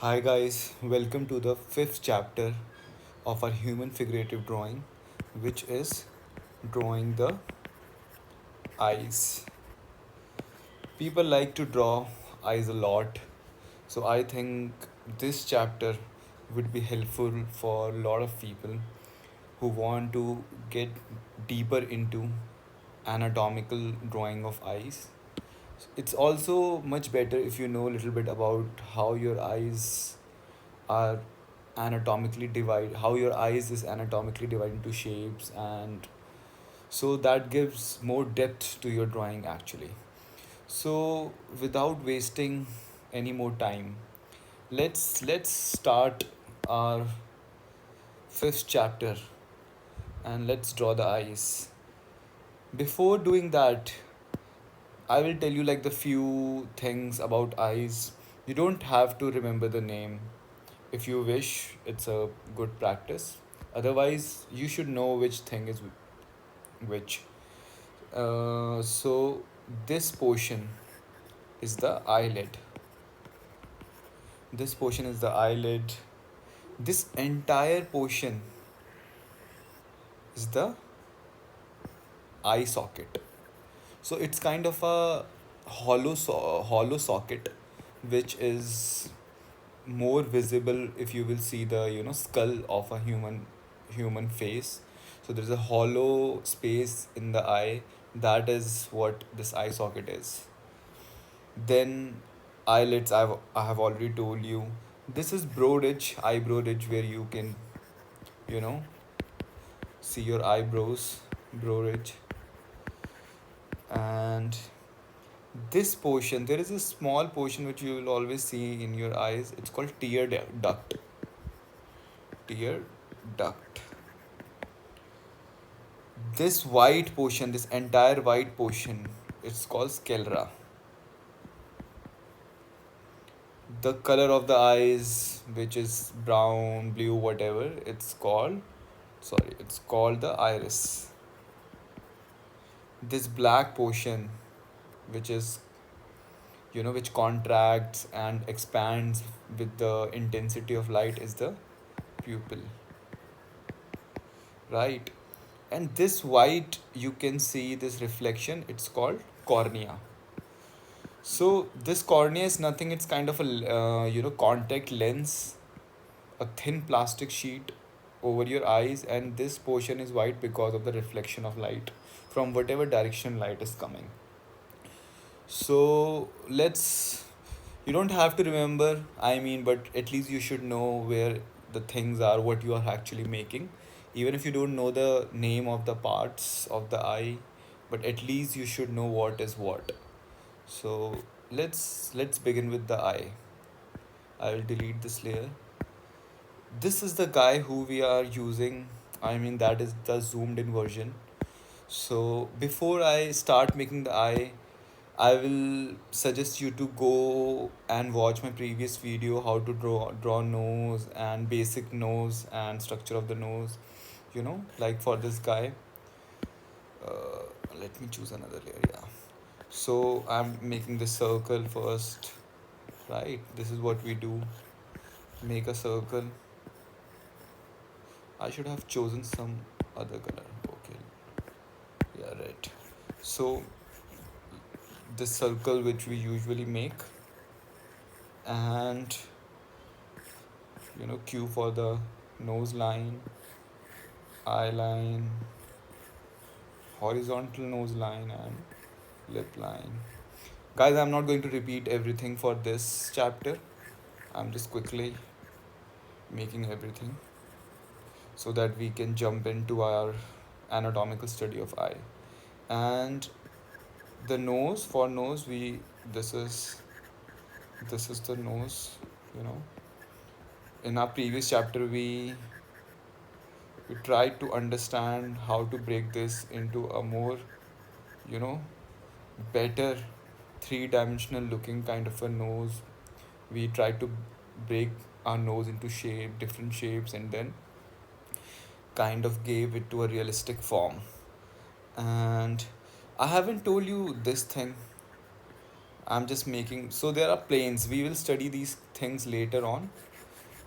Hi guys, welcome to the fifth chapter of our human figurative drawing, which is drawing the eyes. People like to draw eyes a lot, so I think this chapter would be helpful for a lot of people who want to get deeper into anatomical drawing of eyes. It's also much better if you know a little bit about how your eyes are anatomically divide how your eyes is anatomically divided into shapes, and so that gives more depth to your drawing actually. So without wasting any more time, let's start our fifth chapter and let's draw the eyes. Before doing that, I will tell you like the few things about eyes. You don't have to remember the name. If you wish, it's a good practice. Otherwise, you should know which thing is which. So, this portion is the eyelid. This portion is the eyelid. This entire portion is the eye socket. So, it's kind of a hollow socket, which is more visible if you will see the skull of a human face. So there's a hollow space in the eye. That is what this eye socket is. Then eyelids, I have already told you. This is brow ridge, eyebrow ridge, where you can you know see your eyebrows, brow ridge. And this portion, there is a small portion which you will always see in your eyes. It's called duct. Tear duct. This white portion, this entire white portion, it's called sclera. The color of the eyes, which is brown, blue, whatever, it's called the iris. This black portion, which is which contracts and expands with the intensity of light, is the pupil, right? And this white, you can see this reflection, it's called cornea. So this cornea is nothing. It's kind of a contact lens, a thin plastic sheet over your eyes, and this portion is white because of the reflection of light from whatever direction light is coming. So let's. You don't have to remember. I mean, but at least you should know where the things are, what you are actually making, even if you don't know the name of the parts of the eye, but at least you should know what is what. So let's begin with the eye. I will delete this layer. This is the guy who we are using. I mean, that is the zoomed in version. So before I start making the eye, I will suggest you to go and watch my previous video how to draw nose and basic nose and structure of the nose. Like for this guy. Let me choose another layer. Yeah. So I'm making the circle first, right? This is what we do. Make a circle. I should have chosen some other color. Okay, yeah, right. So this circle which we usually make, and Q for the nose line, eye line, horizontal nose line, and lip line. Guys, I'm not going to repeat everything for this chapter. I'm just quickly making everything so that we can jump into our anatomical study of eye. And the nose, for nose, we this is this is the nose. you know in our previous chapter, we tried to understand how to break this into a more you know better three-dimensional looking kind of a nose. We tried to break our nose into different shapes, and then kind of gave it to a realistic form. And I haven't told you this thing. I'm just making, so there are planes. We will study these things later on.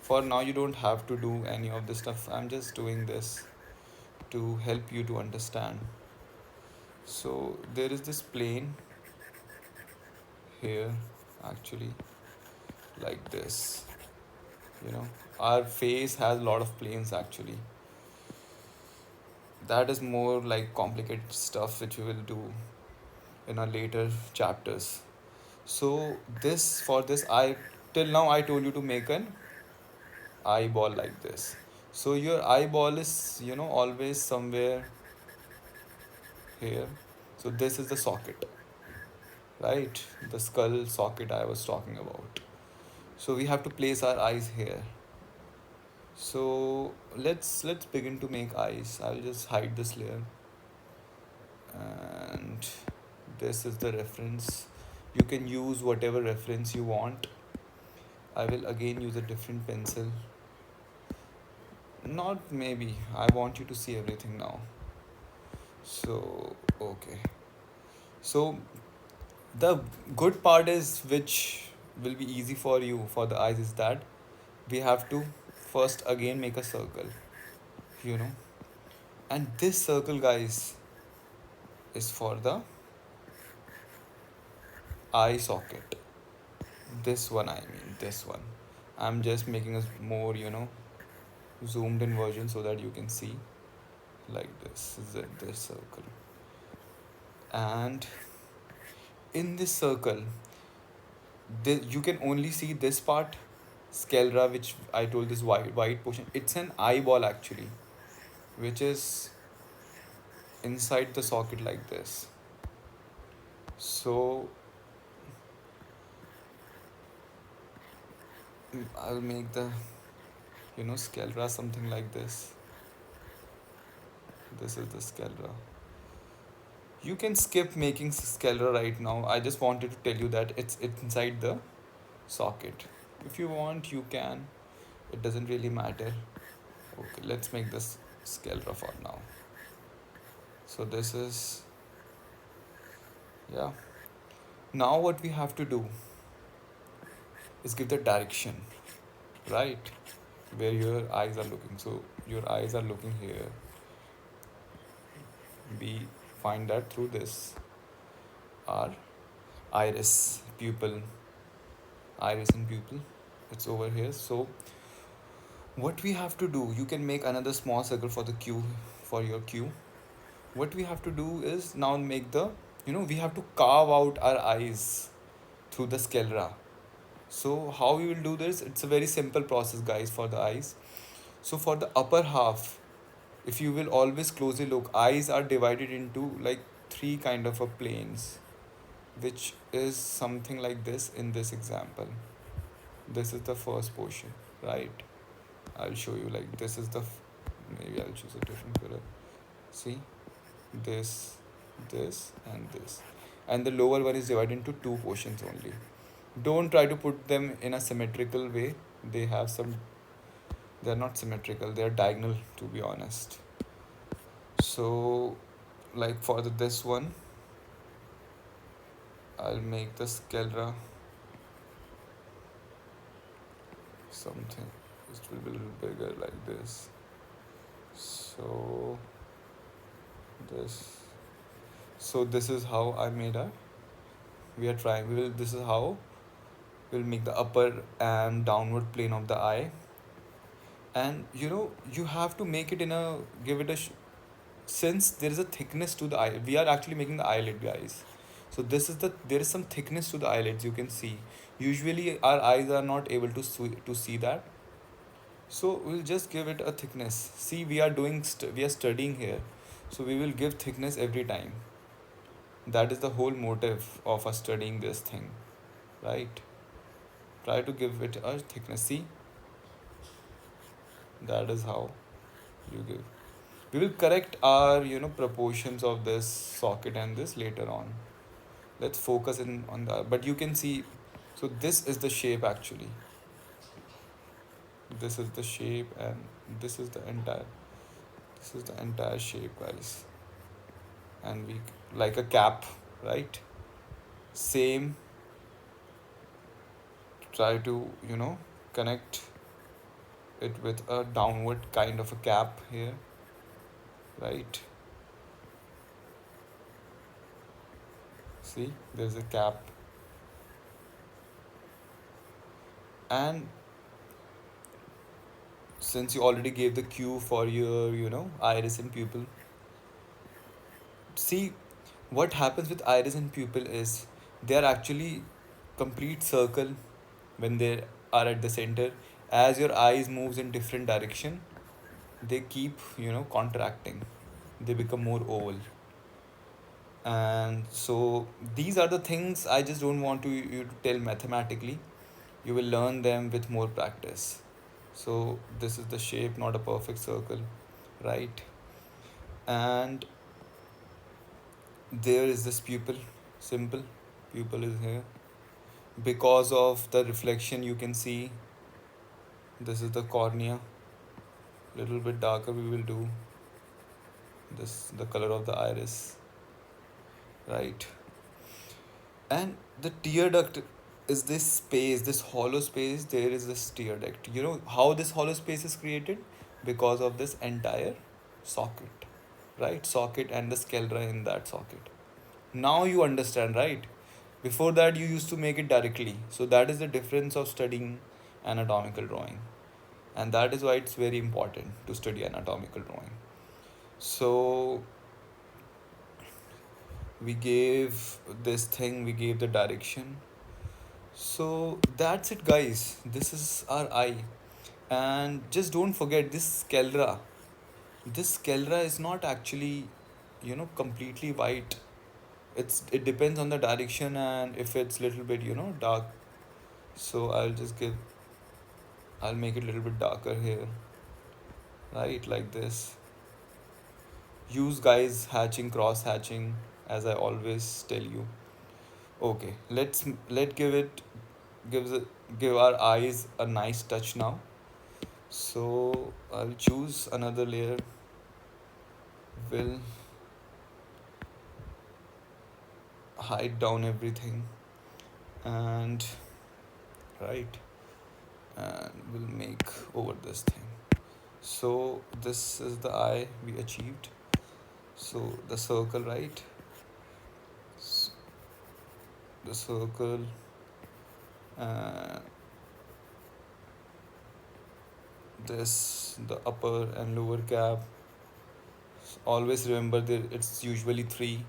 For now, you don't have to do any of this stuff. I'm just doing this to help you to understand. So there is this plane here, actually, like this. You know, our face has a lot of planes actually. That is more like complicated stuff which we will do in our later chapters. So this, for this, I till now I told you to make an eyeball like this. So your eyeball is, always somewhere here. So this is the socket, right? The skull socket I was talking about. So we have to place our eyes here. So let's begin to make eyes. I'll just hide this layer, and this is the reference. You can use whatever reference you want. I will again use a different pencil. Not maybe. I want you to see everything now. So okay. So the good part is, which will be easy for you for the eyes, is that we have to first again make a circle, you know. And this circle, guys, is for the eye socket. This one, I mean, this one. I'm just making a more, zoomed in version so that you can see like this. This circle. And in this circle, you can only see this part, sclera, which I told, this white portion. It's an eyeball actually, which is inside the socket like this. So I'll make the, sclera something like this. This is the sclera. You can skip making sclera right now. I just wanted to tell you that it's inside the socket. If you want, you can. It doesn't really matter. Okay, let's make this sclera for now. So this is, yeah. Now what we have to do is give the direction, right? Where your eyes are looking. So your eyes are looking here. We find that through this, our iris, pupil, iris and pupil. It's over here. So what we have to do, you can make another small circle for the Q, for your Q. What we have to do is now make the, we have to carve out our eyes through the sclera. So how we will do this? It's a very simple process, guys, for the eyes. So for the upper half, if you will always closely look, eyes are divided into like three kind of a planes, which is something like this in this example. This is the first portion, right? I'll show you, like this is the, maybe I'll choose a different color. See, this and this. And the lower one is divided into two portions only. Don't try to put them in a symmetrical way. They have some, they're not symmetrical, they're diagonal, to be honest. So like for this one, I'll make the sclera something, it will be a little bigger like this. So this, so this is how I made a, we are trying, we will, this is how we'll make the upper and downward plane of the eye. And you have to make it in a, give it a since there is a thickness to the eye, we are actually making the eyelid, guys. So this is the, there is some thickness to the eyelids, you can see. Usually our eyes are not able to to see that. So we'll just give it a thickness. See, we are doing we are studying here, so we will give thickness every time. That is the whole motive of us studying this thing, right? Try to give it a thickness. See, that is how you give. We will correct our proportions of this socket and this later on. Let's focus in on that. But you can see, so this is the shape actually. This is the shape, and this is the entire, this is the entire shape, guys. And we, like a cap, right? Same try to, connect it with a downward kind of a cap here, right? See, there's a cap. And since you already gave the cue for your, iris and pupil, see, what happens with iris and pupil is they are actually complete circle when they are at the center. As your eyes moves in different direction, they keep, contracting. They become more oval. And so these are the things I just don't want you to tell mathematically. You will learn them with more practice. So this is the shape, not a perfect circle, right? And there is this pupil, simple. Pupil is here. Because of the reflection, you can see this is the cornea. Little bit darker we will do this, the color of the iris, right? And the tear duct is this space, this hollow space. There is this tear duct. You know how this hollow space is created? Because of this entire socket, right? Socket and the sclera in that socket. Now you understand, right? Before that, you used to make it directly. So that is the difference of studying anatomical drawing. And that is why it's very important to study anatomical drawing. So we gave this thing, we gave the direction. So that's it, guys. This is our eye. And just don't forget this sclera. This sclera is not actually, completely white. It depends on the direction and if it's little bit, dark. So I'll make it a little bit darker here, right? Like this. Use, guys, hatching, cross hatching, as I always tell you. Okay, let gives it give our eyes a nice touch now. So I'll choose another layer. Will hide down everything, and right, and we'll make over this thing. So this is the eye we achieved. So the circle, right? S- The circle, uh, this the upper and lower cap. Always remember that it's usually three.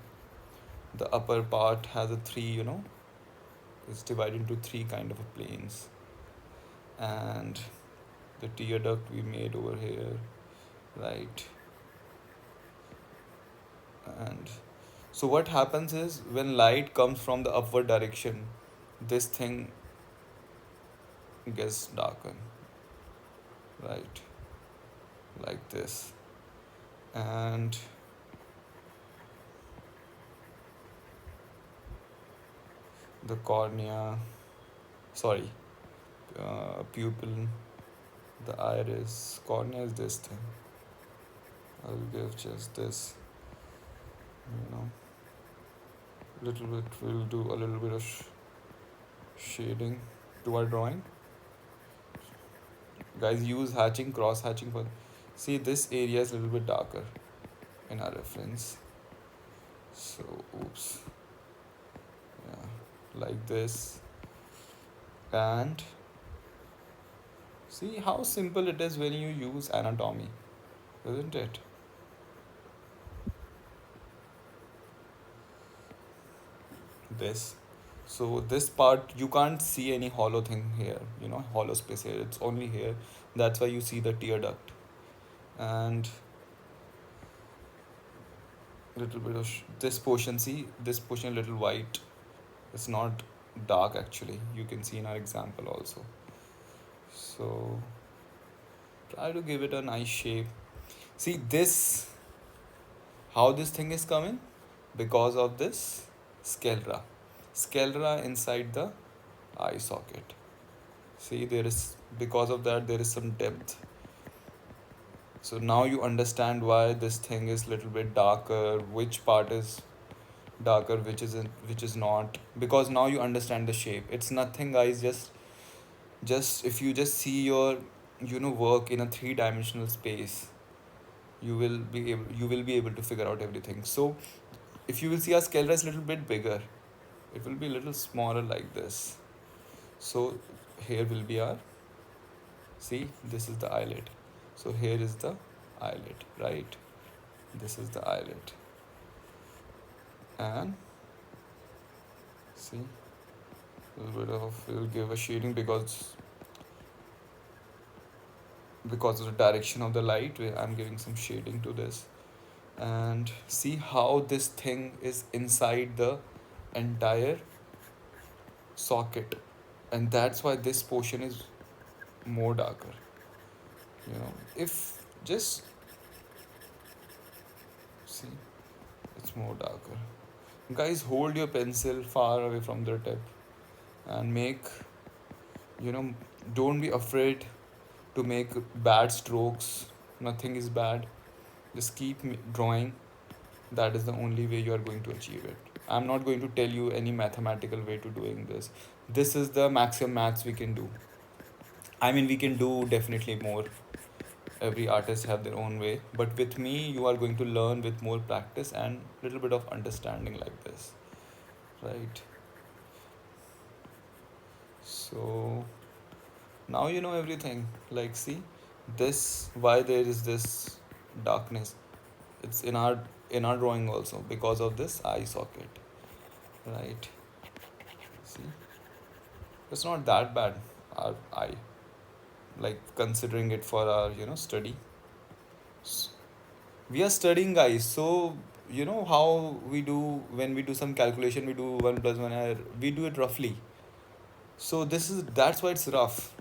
The upper part has a three, it's divided into three kind of a planes. And the tear duct we made over here, right? And so what happens is when light comes from the upward direction, this thing gets darkened, right? Like this. And the cornea, sorry, pupil, the iris, cornea is this thing. I'll give just this, you know, little bit, we'll do a little bit of shading to our drawing. Guys, use hatching, cross hatching for, see, this area is a little bit darker in our reference. So, oops, yeah, like this. And see how simple it is when you use anatomy, isn't it? This. So this part you can't see any hollow thing here, hollow space here. It's only here. That's why you see the tear duct. And little bit of this portion. See this portion a little white. It's not dark actually. You can see in our example also. So try to give it a nice shape. See this, how this thing is coming because of this sclera. Sclera inside the eye socket. See, there is, because of that there is some depth. So now you understand why this thing is little bit darker, which part is darker, which is not, because now you understand the shape. It's nothing, guys, just Just if you just see your work in a three-dimensional space, you will be able to figure out everything. So if you will see our sclera is a little bit bigger, it will be a little smaller like this. So here will be our, see, this is the eyelid. So here is the eyelid, right? This is the eyelid. And see, a little bit of, we'll give a shading because of the direction of the light. I'm giving some shading to this. And see how this thing is inside the entire socket, and that's why this portion is more darker. If just see, it's more darker. Guys, hold your pencil far away from the tip and make, you know don't be afraid to make bad strokes. Nothing is bad. Just keep drawing. That is the only way you are going to achieve it. I'm not going to tell you any mathematical way to doing this. This is the maximum maths we can do. I mean, we can do definitely more. Every artist have their own way, but with me you are going to learn with more practice and little bit of understanding like this, right? So now you know everything. Like, see, this, why there is this darkness, it's in our drawing also because of this eye socket, right? See, it's not that bad, our eye, like considering it for our study. We are studying, guys, so how we do. When we do some calculation, we do 1 plus 1, we do it roughly. So that's why it's rough.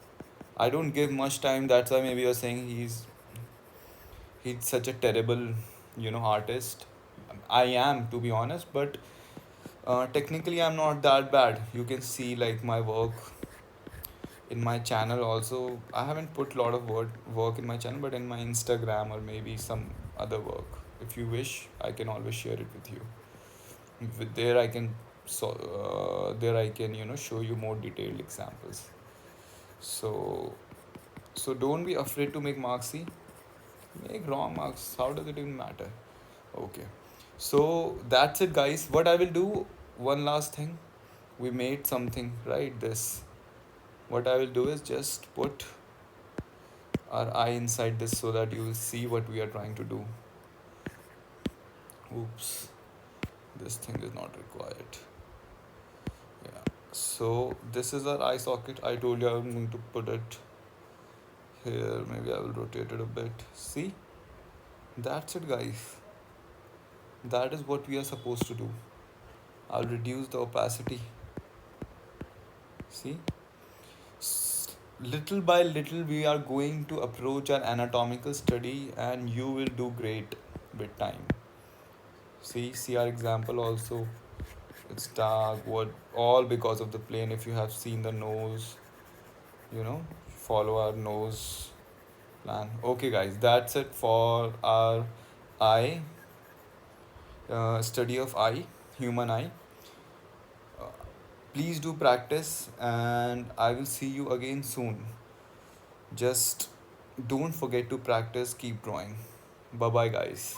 I don't give much time. That's why maybe you're saying he's such a terrible artist. I am, to be honest, but technically I'm not that bad. You can see like my work in my channel also. I haven't put a lot of work in my channel, but in my Instagram or maybe some other work, if you wish, I can always share it with you. There I can, there I can show you more detailed examples. So so don't be afraid to make marks. See, make wrong marks, how does it even matter? Okay, so that's it, guys. What I will do, one last thing, we made something, right? This, what I will do is just put our eye inside this so that you will see what we are trying to do. Oops, this thing is not required. Yeah, so this is our eye socket. I told you I'm going to put it here. Maybe I will rotate it a bit. See, that's it, guys. That is what we are supposed to do. I'll reduce the opacity. See, little by little we are going to approach our anatomical study, and you will do great with time. See our example also. It's dark. What, all because of the plane. If you have seen the nose, you know, follow our nose plan. Okay, guys, that's it for our eye, study of eye, human eye. Uh, Please do practice, and I will see you again soon. Just don't forget to practice, keep drawing. Bye bye, guys.